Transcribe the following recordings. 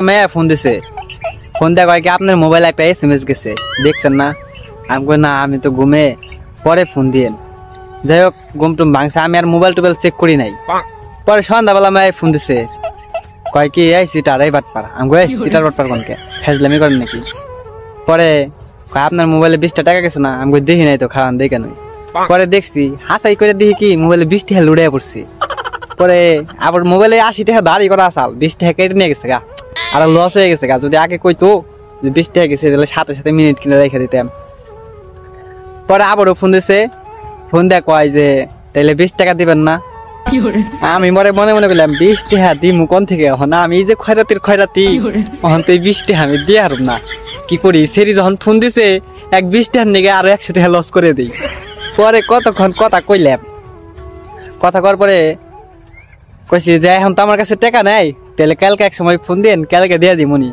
মেয়ে ফোন দিছে, ফোন দেওয়া কয় কি আপনার মোবাইলে একটা SMS গেছে, দেখছেন না? আমি কই না, আমি তো ঘুমে, পরে ফোন দিয়েন। যাই হোক, ঘুম টুম ভাঙছে, আমি আর মোবাইল টোবাইল চেক করি নাই। পরে সন্ধ্যাবেলা মেয়ে ফোন দিছে, কয় কি এই সিটার এই বাটপার। আমি কই সিটার বাটপার কোনকে, ফেজলামি করেন নাকি? পরে কয় আপনার মোবাইলে 20টা টাকা গেছে না? আমি কই দেখি নাই তো, খাওয়ান দেখে নই। পরে দেখছি হাসাই করে দেখি কি মোবাইলে 20 টাকা লুড়ে পড়ছে। পরে আবার মোবাইলে 80 টাকা দাঁড়ি করা আসাল, 20 টাকা কেটে নিয়ে গেছে গা, আর লস হয়ে গেছে গা। যদি আগে কইতো 20 টাকা গেছে তাহলে সাথে সাথে মিনিট কিনে রেখে দিতাম। পরে আবারও ফোন দিছে, ফোন দেয়া কয় যে তাহলে 20 টাকা দিবেন না? আমি মনে মনে করলাম 20 টাকা দিমু কোন থেকে, এখন আমি এই যে খয়রাতির খয়রাতি, এখন তো এই 20 টাকা আমি দিয়ে হারব না। কি করি, সেরি যখন ফোন দিছে এক 20 টাকার নিগে আরো 100 টাকা লস করে দিই। পরে কতক্ষণ কথা কইলাম, কথা কর পরে কইছি যে এখন তো আমার কাছে টাকা নাই, তাহলে কালকে এক সময় ফোন দেন, কালকে দিয়ে দিমুনি।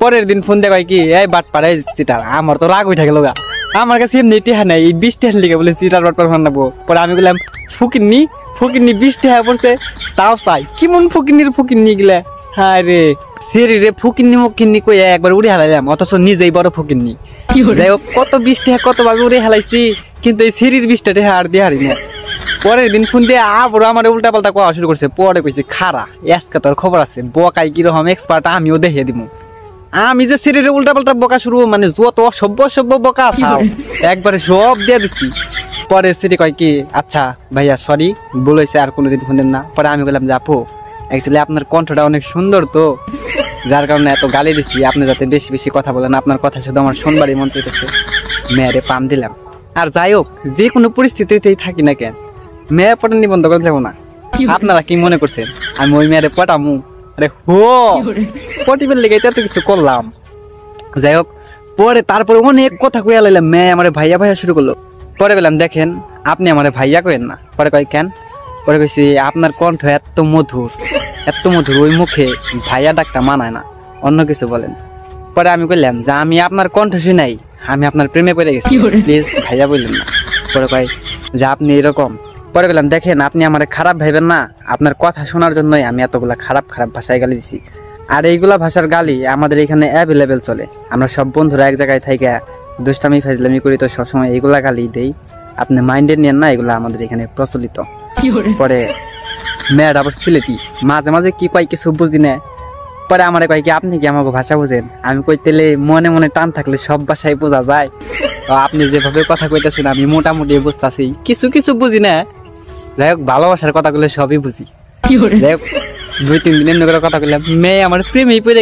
পরের দিন ফোন দেয় কি এই বাট পাড়াই চিটার। আমার তো রাগ উঠে গেল গা, আমার কাছে এমনি টেহা নাই, এই 20 টাকার লিগে বলে চিটার বাট পার বানাবো। পরে আমি বললাম ফুকিননি 20 টাকা পড়ছে, তাও চাই কেমন ফুকিন্নি গেলে। হ্যাঁ রে সেরি রে, ফুকিন্নি কই একবার উড়ে হালাইলাম, অথচ নিজেই বড় ফুকিন্নি। যাই হোক, কত 20 টাকা কত ভাবে উড়ে হালাইছি, কিন্তু এই সেরির 20 টাকা আর দিয়ে হারি না। পরের দিন ফোন দিয়ে আবারও আমার উল্টা পাল্টা কোয়া শুরু করছে। পরে কইছে খারা আজকে তোর খবর আছে, বকাই কিরকম এক্সপার্ট আমিও দেখিয়ে দিব। আমি যে শরীরে উল্টা পাল্টা বকা শুরু, মানে যত অসভ্য বকা আসাও একবারে সব দিয়ে দিচ্ছি। পরে সিটি কয় কি আচ্ছা ভাইয়া সরি, বলেছে আর কোনোদিন ফোন দেন না। পরে আমি বললাম যে আপু অ্যাকচুয়ালি আপনার কণ্ঠটা অনেক সুন্দর তো, যার কারণে এত গালি দিচ্ছি, আপনি যাতে বেশি বেশি কথা বলেন, আপনার কথা শুধু আমার শুনবারই মন চাইতেছে। মেয়েরে পাম দিলাম। আর যাই হোক, যে কোনো পরিস্থিতিতেই থাকি না কেন, মেয়ে পটা নিবন্ধ করে যাবো না। আপনারা কি মনে করছেন আমি ওই মেয়েরে পটামু? আরে হো, পটিবের লেগে এত কিছু করলাম। যাই হোক, পরে তারপরে অনেক কথা কইয়া লাইলাম, মেয়ে আমার ভাইয়া শুরু করলো। পরে বললাম দেখেন আপনি আমার ভাইয়া কইেন না। পরে কয় কেন? পরে কইছি আপনার কণ্ঠ এত মধুর, ওই মুখে ভাইয়া ডাকটা মানায় না, অন্য কিছু বলেন। পরে আমি কইলাম যে আমি আপনার কণ্ঠ শুনাই, আমি আপনার প্রেমে পড়ে গেছি, প্লিজ ভাইয়া বললেন না। পরে কয় যে আপনি এরকম। পরে গেলাম দেখেন আপনি আমার খারাপ ভাইবেন না, আপনার কথা শোনার জন্যই আমি এতগুলা খারাপ ভাষায় গালি দিছি। আর এইগুলা ভাষার গালি আমাদের এখানে অ্যাভেলেবেল চলে। আমরা সব বন্ধুরা এক জায়গায় থেকে দুষ্টামি ফাজলামি করি, তো সবসময় এইগুলা গালি দেই, আপনি মাইন্ডে নেন না, এগুলা আমাদের এখানে প্রচলিত। পরে মেয়ের আবার সিলেটি, মাঝে মাঝে কি কয় কিছু বুঝি না। পরে আমার কয় কি আপনি কি আমাকে ভাষা বুঝেন? আমি কই তেলে মনে মনে টান থাকলে সব ভাষায় বোঝা যায়, আপনি যেভাবে কথা কইতেছেন আমি মোটামুটি বুঝতেছি, কিছু বুঝি না। যাই হোক, ভালোবাসার কথাগুলো সবই বুঝি। যাই হোক, 2-3 দিন এমনি করে কথা কইলাম, মেয়ে আমার প্রেমেই পড়ে গেছে।